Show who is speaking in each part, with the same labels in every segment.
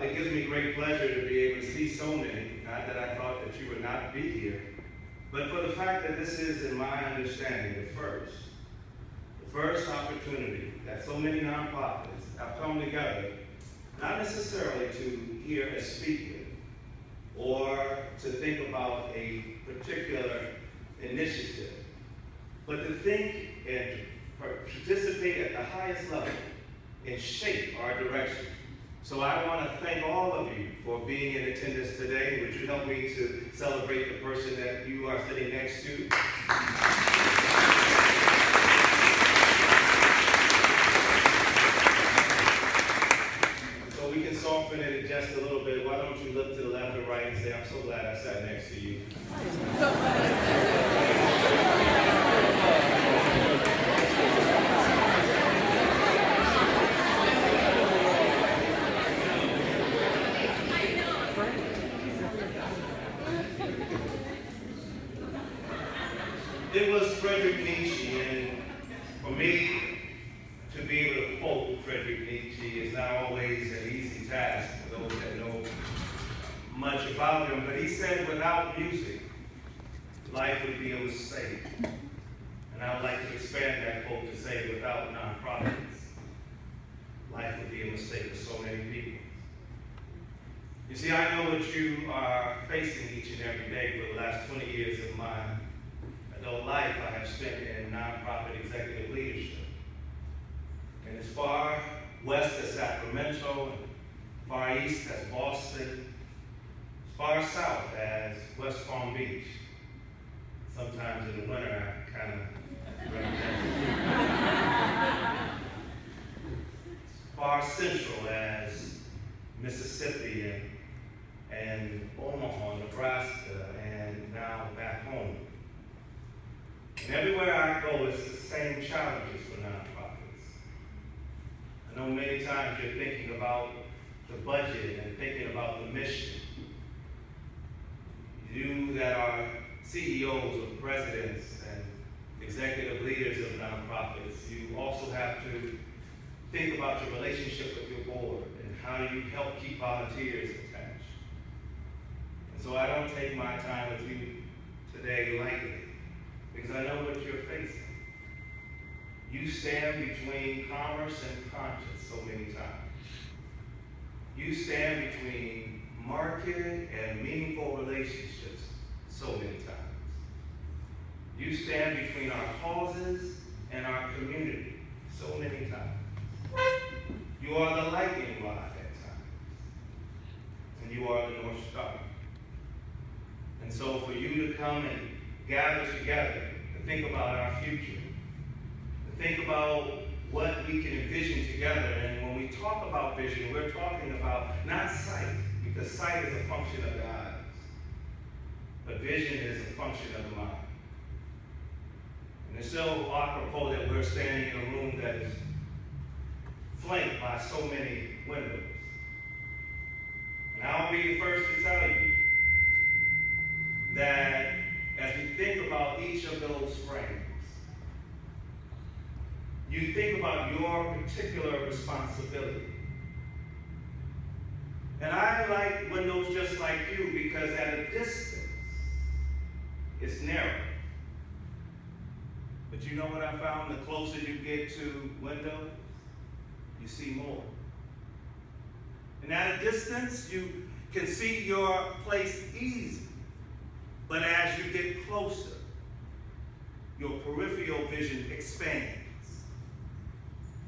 Speaker 1: It gives me great pleasure to be able to see so many, not that I thought that you would not be here, but for the fact that this is, in my understanding, the first opportunity that so many nonprofits have come together, not necessarily to hear a speaker or to think about a particular initiative, but to think and participate at the highest level and shape our direction. So I want to thank all of you for being in attendance today. Would you help me to celebrate the person that you are sitting next to? So we can soften it just a little bit. Why don't you look to the left or right and say, I'm so glad I sat next to you. It was Friedrich Nietzsche, and for me to be able to quote Friedrich Nietzsche is not always an easy task for those that know much about him, but he said, without music, life would be a mistake. And I would like to expand that quote to say, without nonprofits, life would be a mistake for so many people. You see, I know what you are facing each and every day. For the last 20 years of my adult life, I have spent in nonprofit executive leadership. And as far west as Sacramento, and far east as Boston, as far south as West Palm Beach. Sometimes in the winter, I kind of represent. As far central as Mississippi and Omaha, Nebraska, and now back home. And everywhere I go, it's the same challenges for nonprofits. I know many times you're thinking about the budget and thinking about the mission. You that are CEOs or presidents and executive leaders of nonprofits, you also have to think about your relationship with your board and how you help keep volunteers attached. And so I don't take my time with you today lightly, because I know what you're facing. You stand between commerce and conscience so many times. You stand between market and meaningful relationships so many times. You stand between our causes and our community so many times. You are the lightning rod at times, and you are the North Star. And so for you to come and gather together to think about our future, to think about what we can envision together. And when we talk about vision, we're talking about not sight, because sight is a function of the eyes, but vision is a function of the mind. And it's so apropos that we're standing in a room that is flanked by so many windows. And I'll be the first to tell you that as we think about each of those frames, you think about your particular responsibility. And I like windows just like you, because at a distance, it's narrow. But you know what I found? The closer you get to windows, you see more. And at a distance, you can see your place easy. But as you get closer, your peripheral vision expands.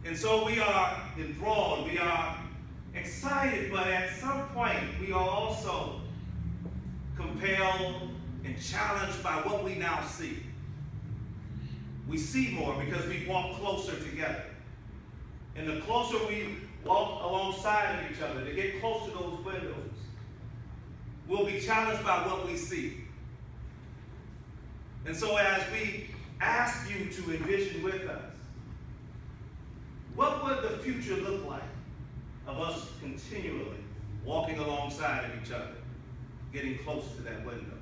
Speaker 1: And so we are enthralled, we are excited, but at some point we are also compelled and challenged by what we now see. We see more because we walk closer together. And the closer we walk alongside of each other, to get close to those windows, we'll be challenged by what we see. And so as we ask you to envision with us, what would the future look like of us continually walking alongside of each other, getting close to that window?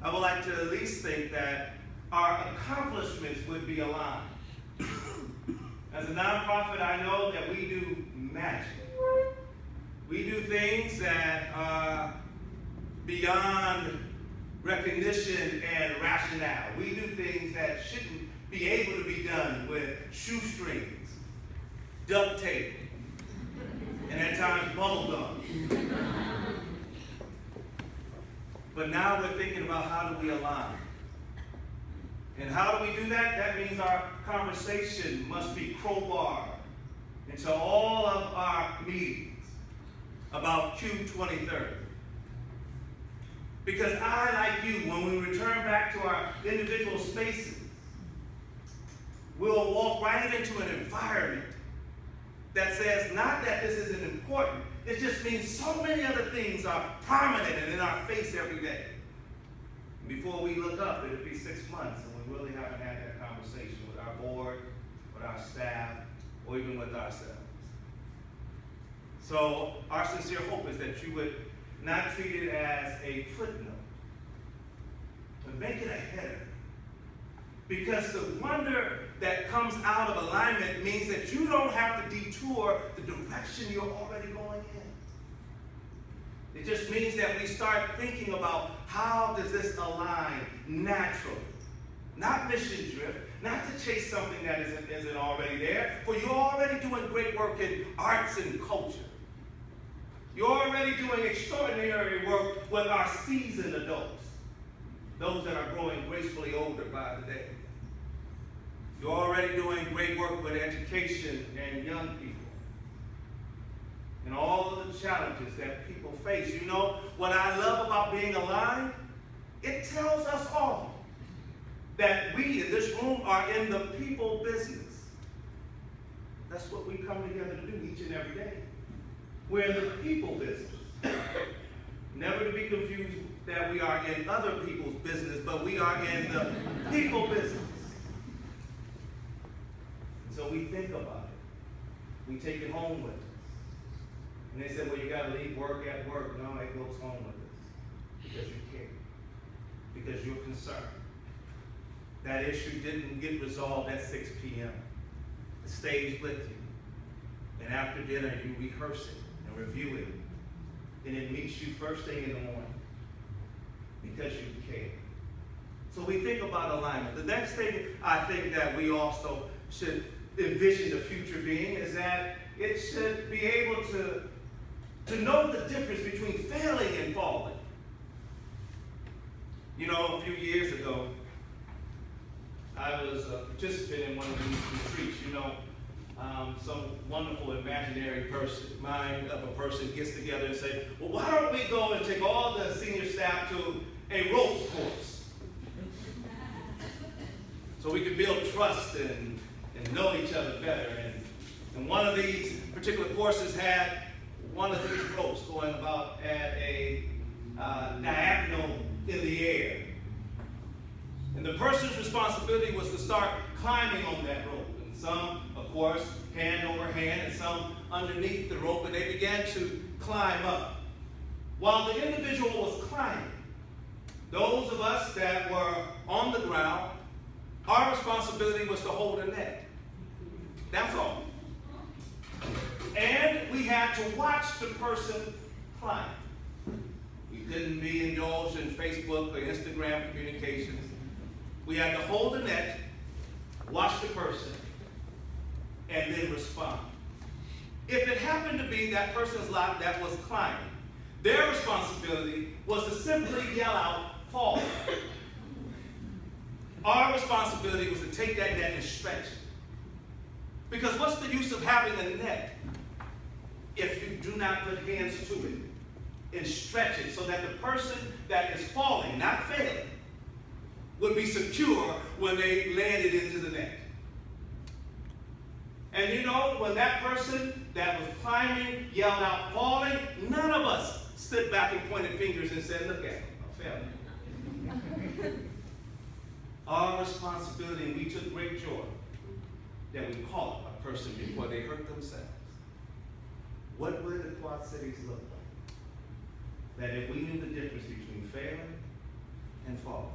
Speaker 1: I would like to at least think that our accomplishments would be aligned. As a nonprofit, I know that we do magic. We things that are beyond recognition and rationale. We do things that shouldn't be able to be done with shoestrings, duct tape, and at times bubble gum. But now we're thinking about how do we align. And how do we do that? That means our conversation must be crowbarred into all of our meetings about Q2030. Because I, like you, when we return back to our individual spaces, we'll walk right into an environment that says not that this isn't important, it just means so many other things are prominent and in our face every day. Before we look up, it'll be 6 months and we really haven't had that conversation with our board, with our staff, or even with ourselves. So our sincere hope is that you would not treat it as a footnote, but make it a header. Because the wonder that comes out of alignment means that you don't have to detour the direction you're already going in. It just means that we start thinking about how does this align naturally. Not mission drift, not to chase something that isn't already there, for you're already doing great work in arts and culture. You're already doing extraordinary work with our seasoned adults, those that are growing gracefully older by the day. You're already doing great work with education and young people and all of the challenges that people face. You know, what I love about being aligned, it tells us all that we in this room are in the people business. That's what we come together to do each and every day. We're in the people business. Never to be confused that we are in other people's business, but we are in the people business. And so we think about it. We take it home with us. And they said, well, you got to leave work at work. No, it goes home with us. Because you care. Because you're concerned. That issue didn't get resolved at 6 p.m. It stays with you. And after dinner, you rehearse it and review it. And it meets you first thing in the morning. Because you care. So we think about alignment. The next thing I think that we also should envision the future being is that it should be able to know the difference between failing and falling. You know, a few years ago, I was a participant in one of these retreats. You know, some wonderful imaginary mind of a person gets together and say, well, why don't we go and take all the senior staff to a ropes course so we can build trust and know each other better. And one of these particular courses had one of these ropes going about at a diagonal in the air. And the person's responsibility was to start climbing on that rope. And some, of course, hand over hand, and some underneath the rope, and they began to climb up. While the individual was climbing, those of us that were on the ground, our responsibility was to hold a net. That's all. And we had to watch the person climb. We couldn't be indulged in Facebook or Instagram communications. We had to hold the net, watch the person, and then respond. If it happened to be that person's life that was climbing, their responsibility was to simply yell out, fall. Our responsibility was to take that net and stretch it. Because what's the use of having a net if you do not put hands to it and stretch it so that the person that is falling, not failing, would be secure when they landed into the net. And you know, when that person that was climbing yelled out falling, none of us stood back and pointed fingers and said, look at him, I failed. Our responsibility, and we took great joy that we caught a person before they hurt themselves. What would the Quad Cities look like? That if we knew the difference between failing and falling,